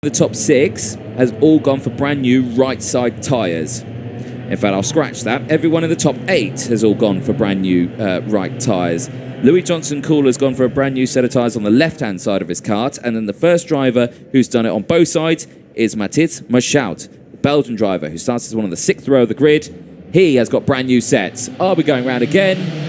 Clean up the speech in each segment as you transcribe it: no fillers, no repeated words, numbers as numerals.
The top 6 has all gone for brand new right side tyres. In fact, I'll scratch that. Everyone in the top 8 has all gone for brand new right tyres. Louis Johnson Cool has gone for a brand new set of tyres on the left-hand side of his kart, and then the first driver who's done it on both sides is Mathis Mashout, the Belgian driver who starts as one on the 6th row of the grid. He has got brand new sets. Are we going round again?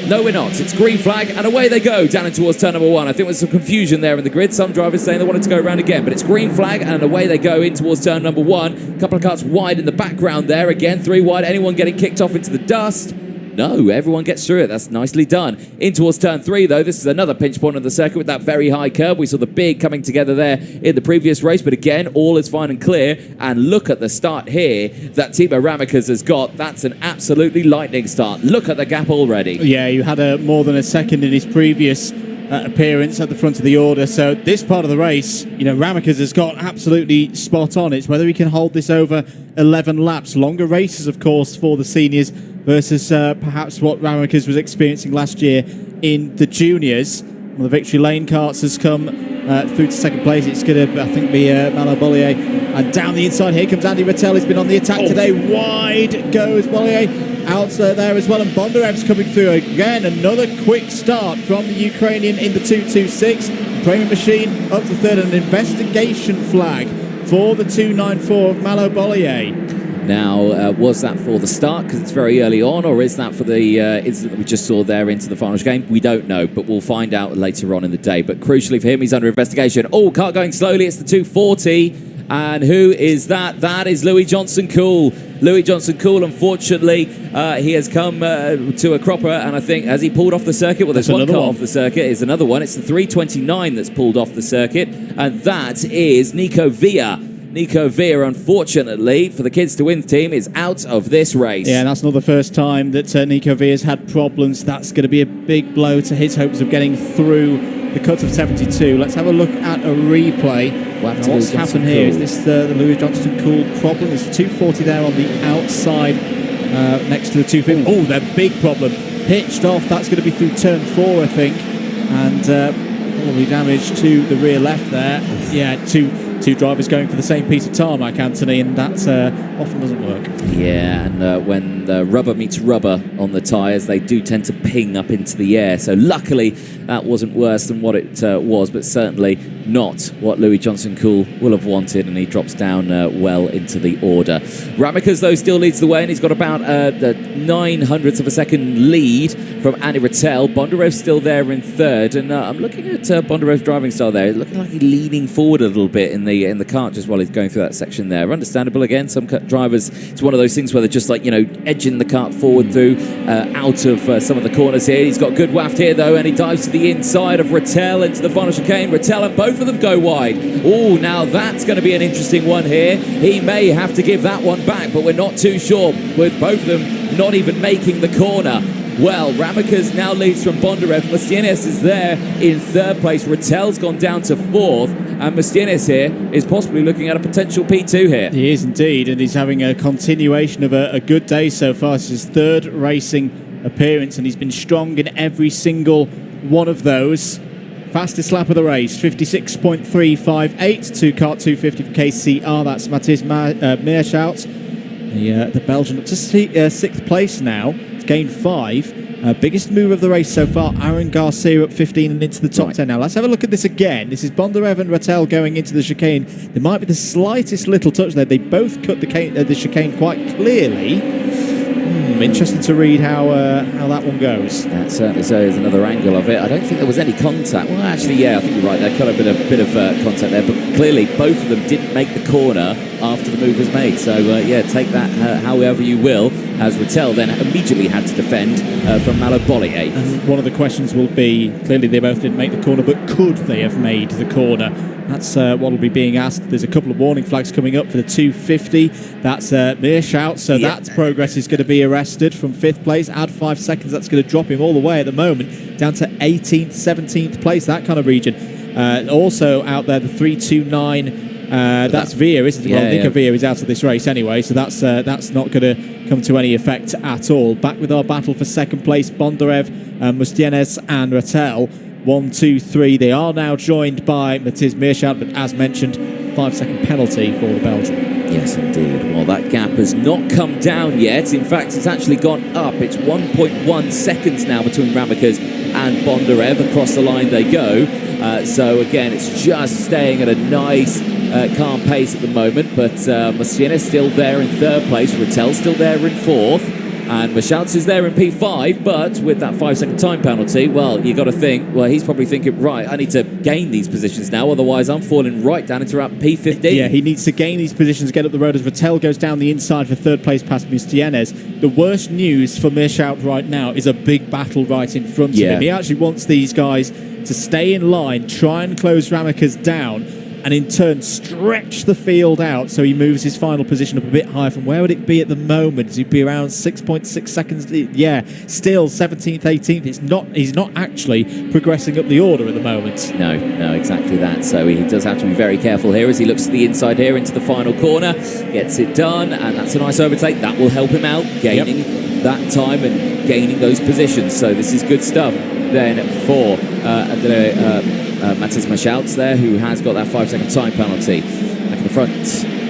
No, we're not. It's green flag, and away they go down in towards turn number 1. I think there's some confusion there in the grid. Some drivers saying they wanted to go around again, but it's green flag, and away they go in towards turn number 1. A couple of karts wide in the background there. Again, 3 wide. Anyone getting kicked off into the dust? No, everyone gets through it. That's nicely done. In towards turn 3, though, this is another pinch point on the circuit with that very high curve. We saw the big coming together there in the previous race, but again, all is fine and clear. And look at the start here that Timo Ramikas has got. That's an absolutely lightning start. Look at the gap already. Yeah, you had more than a second in his previous appearance at the front of the order. So this part of the race, Ramikas has got absolutely spot on. It's whether he can hold this over 11 laps. Longer races, of course, for the seniors versus perhaps what Ramikas was experiencing last year in the juniors. Well, the Victory Lane karts has come through to second place. It's going to, I think, be Malo Bollier. And down the inside, here comes Andy Rattel. He's been on the attack today. Wide goes Bollier. Out there as well. And Bondarev's coming through again. Another quick start from the Ukrainian in the 226. Premium Machine up to third. An investigation flag for the 294 of Malo Bollier. Now, was that for the start because it's very early on, or is that for the incident that we just saw there into the final game? We don't know, but we'll find out later on in the day. But crucially for him, he's under investigation. Oh, car going slowly. It's the 240. And who is that? That is Louis Johnson Cool. Louis Johnson Cool, unfortunately, he has come to a cropper, and I think, has he pulled off the circuit? Well, there's one car off the circuit. It's another one. It's the 329 that's pulled off the circuit, and that is Nico Villa. Nico Villa, unfortunately, for the Kids to Win team, is out of this race. Yeah, and that's not the first time that Nico Villa's had problems. That's going to be a big blow to his hopes of getting through the cut of 72. Let's have a look at a replay. What's happened here? Is this the Louis Johnston Cool problem? There's 240 there on the outside next to the 250. Oh, their big problem. Pitched off. That's going to be through turn 4, I think. And probably damage to the rear left there. Yeah, two drivers going for the same piece of tarmac, Anthony, and that often doesn't work. Yeah, and when the rubber meets rubber on the tyres, they do tend to ping up into the air. So luckily, that wasn't worse than what it was, but certainly not what Louis Johnson Cool will have wanted, and he drops down well into the order. Ramikas, though, still leads the way, and he's got about the 900ths of a second lead from Andy Rattel. Bondarev's still there in third, and I'm looking at Bondarev's driving style there. It's looking like he's leaning forward a little bit in the cart just while he's going through that section there. Understandable again. Some drivers, it's one of those things where they're just like, edging the cart forward through out of some of the corners here. He's got good waft here though, and he dives to the inside of Rattel into the final chicane. Rattel, and both of them go wide. Oh, now that's going to be an interesting one here. He may have to give that one back, but we're not too sure with both of them not even making the corner. Well, Ramikas now leads from Bondarev. Mustienes is there in third place. Rattel's gone down to fourth. And Mustienes here is possibly looking at a potential P2 here. He is indeed, and he's having a continuation of a good day so far. It's his third racing appearance, and he's been strong in every single one of those. Fastest lap of the race, 56.358 to kart 250 for KCR. That's Mathis Meerschout. The Belgian up to sixth place now. He's gained 5. Biggest move of the race so far, Aaron Garcia up 15 and into the top 10 now. Let's have a look at this again. This is Bondarev and Rattel going into the chicane. There might be the slightest little touch there. They both cut the chicane quite clearly. Interesting to read how that one goes. That certainly so is another angle of it. I don't think there was any contact. Well, actually, yeah, I think you're right. There could have been a bit of contact there, but clearly both of them didn't make the corner after the move was made. So, take that however you will, as Rattel then immediately had to defend from Malo Bollier. And one of the questions will be, clearly they both didn't make the corner, but could they have made the corner? That's what will be being asked. There's a couple of warning flags coming up for the 250. That's Meerschout, so that progress is going to be arrested from 5th place. Add 5 seconds, that's going to drop him all the way at the moment, down to 18th, 17th place, that kind of region. Also out there, the 329, that's Villa, isn't it? Well, Nico Villa is out of this race anyway, so that's not going to come to any effect at all. Back with our battle for second place, Bondarev, Mustienes and Rattel. 1, 2, 3. They are now joined by Mathis Meerschout, but as mentioned, 5-second penalty for the Belgian. Yes, indeed. Well, that gap has not come down yet. In fact, it's actually gone up. It's 1.1 seconds now between Ramekers and Bondarev. Across the line they go. So, again, it's just staying at a nice, calm pace at the moment. But Masiena still there in third place. Rattel still there in fourth. And Michels is there in P5, but with that 5-second time penalty, well, you got to think, well, he's probably thinking, right, I need to gain these positions now, otherwise I'm falling right down into around P15. Yeah, he needs to gain these positions, get up the road as Rattel goes down the inside for third place past Mustienes. The worst news for Mirshout right now is a big battle right in front of him. He actually wants these guys to stay in line, try and close Ramekers down, and in turn stretch the field out so he moves his final position up a bit higher. From where would it be at the moment? He'd be around 6.6 seconds. Yeah, still 17th, 18th. He's not actually progressing up the order at the moment. No, exactly that. So he does have to be very careful here as he looks to the inside here into the final corner. Gets it done, and that's a nice overtake. That will help him out, gaining that time and gaining those positions. So this is good stuff. Then for Matthias Michels there, who has got that 5-second time penalty. Back in the front,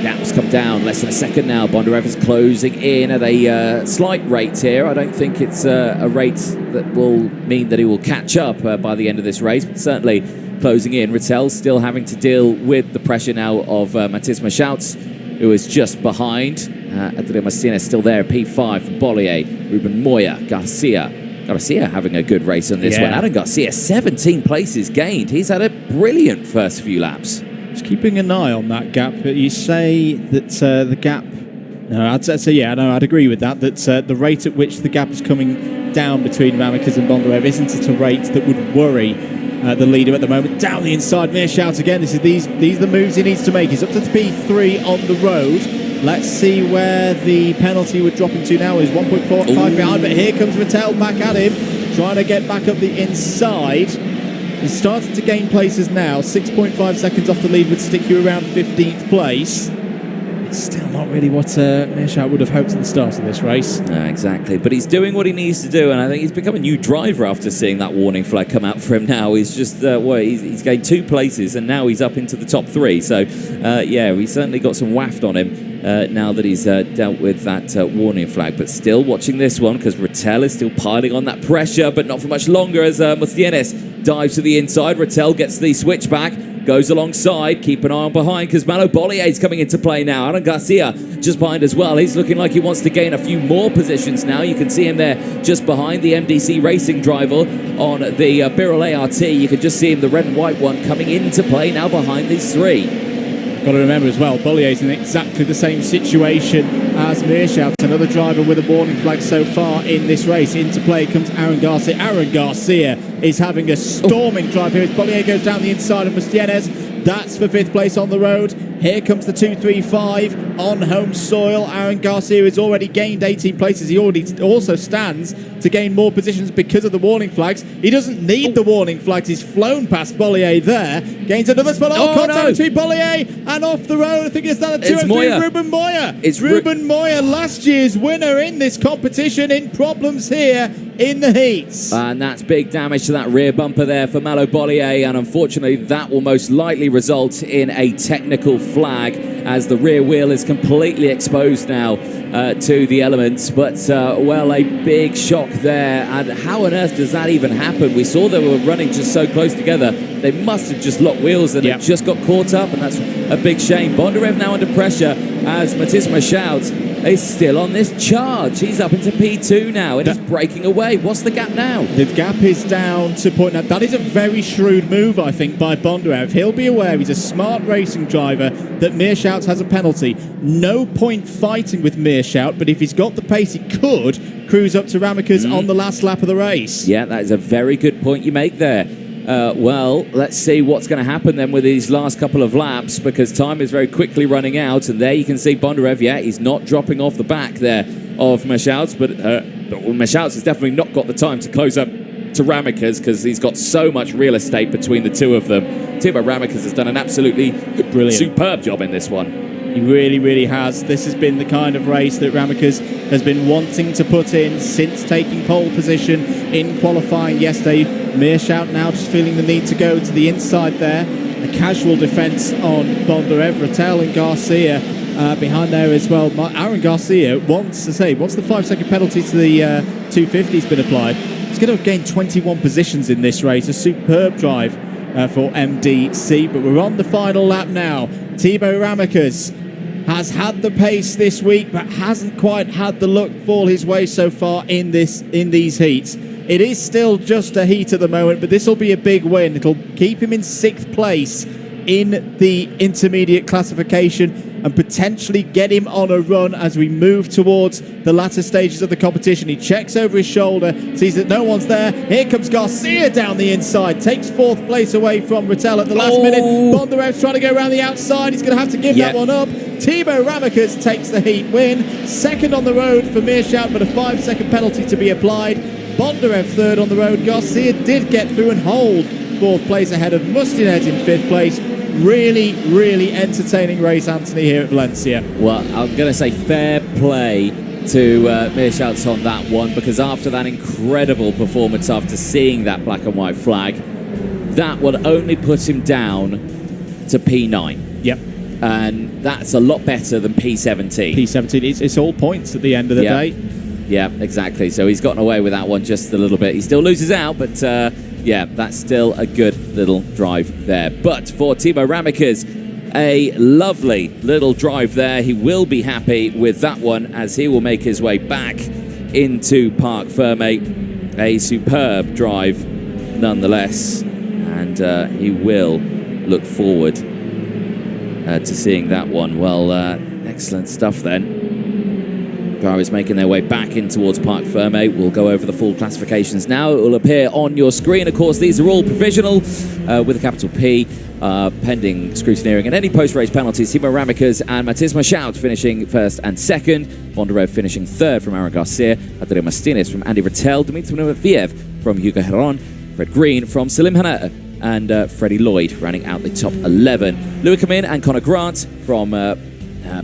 gaps come down, less than a second now. Bondarev is closing in at a slight rate here. I don't think it's a rate that will mean that he will catch up by the end of this race, but certainly closing in. Rattel still having to deal with the pressure now of Matthias Michels, who is just behind. Adrien Masiena still there, P5 for Bollier, Ruben Moya, Garcia having a good race on this one. Adam Garcia, 17 places gained. He's had a brilliant first few laps. Just keeping an eye on that gap. But you say that the gap... No, I'd agree with that. That the rate at which the gap is coming down between Ramekers and Bondarev isn't at a rate that would worry the leader at the moment. Down the inside, Mirshout again. These are the moves he needs to make. He's up to P3 on the road. Let's see where the penalty would drop him to now. He's 1.45 behind, but here comes Rattel back at him, trying to get back up the inside. He's started to gain places now. 6.5 seconds off the lead would stick you around 15th place. It's still not really what Mirshout would have hoped at the start of this race. No, exactly. But he's doing what he needs to do, and I think he's become a new driver after seeing that warning flag come out for him now. He's just, he's gained 2 places, and now he's up into the top 3. So, we certainly got some waft on him now that he's dealt with that warning flag. But still watching this one, because Rattel is still piling on that pressure, but not for much longer as Mustienes dives to the inside. Rattel gets the switchback, goes alongside, keep an eye on behind because Malo Bollier is coming into play now. Aaron Garcia just behind as well. He's looking like he wants to gain a few more positions now. You can see him there just behind the MDC Racing driver on the Birol ART. You can just see him, the red and white one, coming into play now behind these 3. Got to remember as well, Bollier's in exactly the same situation as Mirshout. Another driver with a warning flag so far in this race. Into play comes Aaron Garcia. Aaron Garcia is having a storming drive here as Bollier goes down the inside of Mustienes. That's for 5th place on the road. Here comes the 235 on home soil. Aaron Garcia has already gained 18 places. He already also stands to gain more positions because of the warning flags. He doesn't need the warning flags. He's flown past Bollier there. Gains another spot. Contact between Bollier and off the road. I think it's that 203. Ruben Moya. It's Ruben Moya, last year's winner in this competition, in problems here in the heats. And that's big damage to that rear bumper there for Malo Bollier, and unfortunately that will most likely result in a technical flag as the rear wheel is completely exposed now to the elements. But a big shock there, and how on earth does that even happen? We saw they were running just so close together. They must have just locked wheels and it just got caught up, and that's a big shame. Bondarev now under pressure as Matthias Michels is still on this charge. He's up into P2 now, and he's breaking away. What's the gap now? The gap is down to point. Now, that is a very shrewd move, I think, by Bondarev. He'll be aware, he's a smart racing driver, that Mirshout has a penalty. No point fighting with Mirshout, but if he's got the pace, he could cruise up to Ramekers on the last lap of the race. Yeah, that is a very good point you make there. Let's see what's going to happen then with these last couple of laps, because time is very quickly running out. And there you can see Bondarev, he's not dropping off the back there of Michels, but Michels has definitely not got the time to close up to Ramekers because he's got so much real estate between the two of them. Timo Ramekers has done an absolutely superb job in this one. He really, really has. This has been the kind of race that Ramekers has been wanting to put in since taking pole position in qualifying yesterday. Mirshout now just feeling the need to go to the inside there a casual defence on Bondarev, Rattel and Garcia behind there as well. Aaron Garcia, once the 5-second penalty to the 250 has been applied, he's going to have gained 21 positions in this race. A superb drive for MDC, but we're on the final lap now. Thibaut Ramekers has had the pace this week, but hasn't quite had the luck fall his way so far in these heats. It is still just a heat at the moment, but this will be a big win. It'll keep him in 6th place in the intermediate classification and potentially get him on a run as we move towards the latter stages of the competition. He checks over his shoulder, sees that no one's there. Here comes Garcia down the inside, takes 4th place away from Rattel at the last minute. Bondarev's trying to go around the outside. He's going to have to give that one up. Thibaut Ramekers takes the heat win. 2nd on the road for Meerschout, but a 5-second penalty to be applied. Bondarev 3rd on the road. Garcia did get through and hold 4th place ahead of Mustinez in 5th place. Really, really entertaining race, Anthony, here at Valencia. Well, I'm going to say fair play to Meerschout on that one, because after that incredible performance, after seeing that black and white flag, that would only put him down to P9. Yep. And that's a lot better than P17. P17, it's all points at the end of the day. Yeah, exactly. So he's gotten away with that one just a little bit. He still loses out, but yeah, that's still a good little drive there. But for Thibaut Ramekers, a lovely little drive there. He will be happy with that one as he will make his way back into Parc Fermé. A superb drive nonetheless, and he will look forward to seeing that one. Well, excellent stuff then. Drivers making their way back in towards Parc Fermé. We'll go over the full classifications now. It will appear on your screen. Of course, these are all provisional with a capital P, pending scrutineering and any post-race penalties. Thibaut Ramekers and Matthias Meerschout finishing 1st and 2nd. Bondarev finishing 3rd from Aaron Garcia. Adrien Martinez from Andy Rattel. Dimitri Viev from Hugo Heron. Fred Green from Salim Hanna. And Freddie Lloyd rounding out the top 11. Louis Kamin and Connor Grant from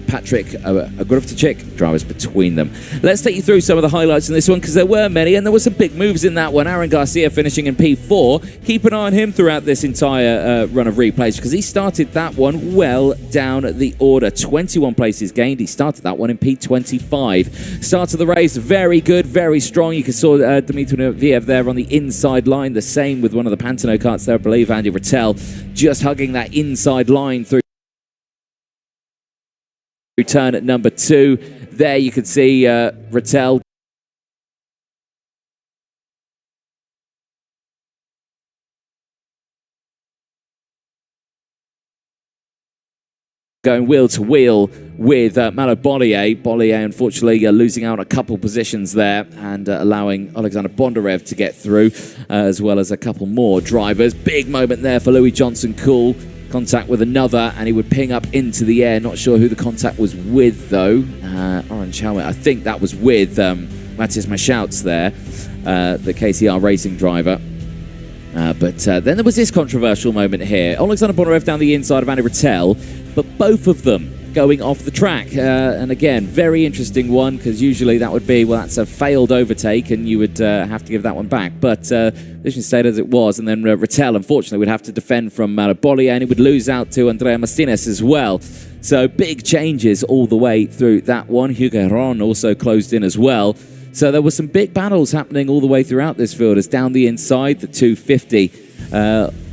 Patrick Agruvtachik, drivers between them. Let's take you through some of the highlights in this one, because there were many, and there were some big moves in that one. Aaron Garcia finishing in P4. Keep an eye on him throughout this entire run of replays, because he started that one well down the order. 21 places gained. He started that one in P25. Start of the race, very good, very strong. You saw Dimitri Viev there on the inside line. The same with one of the Pantano carts there, I believe, Andy Rattel, just hugging that inside line through turn at number 2. There you can see Rattel going wheel to wheel with Malo Bollier. Bollier, unfortunately, losing out a couple positions there and allowing Alexander Bondarev to get through, as well as a couple more drivers. Big moment there for Louis Johnson-Cool. Contact with another, and he would ping up into the air. Not sure who the contact was with, though. Orange helmet. I think that was with Matthias Meerschout there, the KTR racing driver. But then there was this controversial moment here. Alexander Bondarev down the inside of Andy Rattel, but both of them going off the track. And again, very interesting one, because usually that would be, well, that's a failed overtake, and you would have to give that one back. But position stayed as it was, and then Rattel, unfortunately, would have to defend from Malo Bollier, and he would lose out to Andrea Martinez as well. So big changes all the way through that one. Hugo Heron also closed in as well. So there were some big battles happening all the way throughout this field. As down the inside, the 250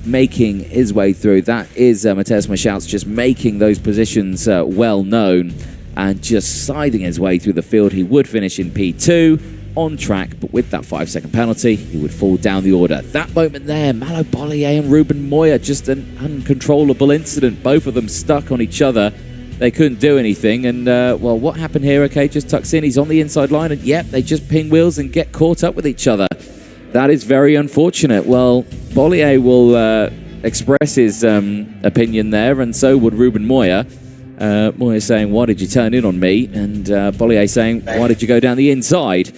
making his way through. That is Matthias Meerschout just making those positions well known and just siding his way through the field. He would finish in P2 on track, but with that 5-second penalty, he would fall down the order. That moment there, Malo Bollier and Ruben Moya, just an uncontrollable incident. Both of them stuck on each other. They couldn't do anything, and well, what happened here? Okay, just tucks in. He's on the inside line, and yep, they just ping wheels and get caught up with each other. That is very unfortunate. Well, Bollier will express his opinion there, and so would Ruben Moya. Moya saying, "Why did you turn in on me?" And Bollier saying, "Why did you go down the inside?"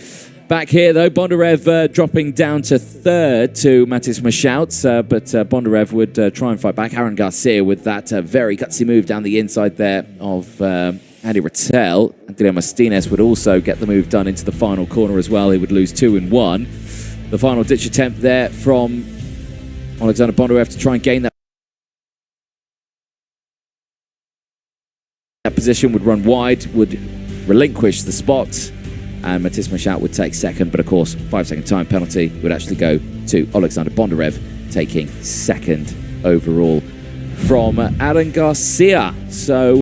Back here, though, Bondarev dropping down to 3rd to Matthias Meerschout, but Bondarev would try and fight back. Aaron Garcia with that very gutsy move down the inside there of Andy Rattel. Adrien Martinez would also get the move done into the final corner as well. He would lose 2 in 1. The final ditch attempt there from Alexander Bondarev to try and gain that position, would run wide, would relinquish the spot, and Matis Machat would take second. But of course, 5-second time penalty would actually go to Alexander Bondarev, taking second overall from Aaron Garcia. So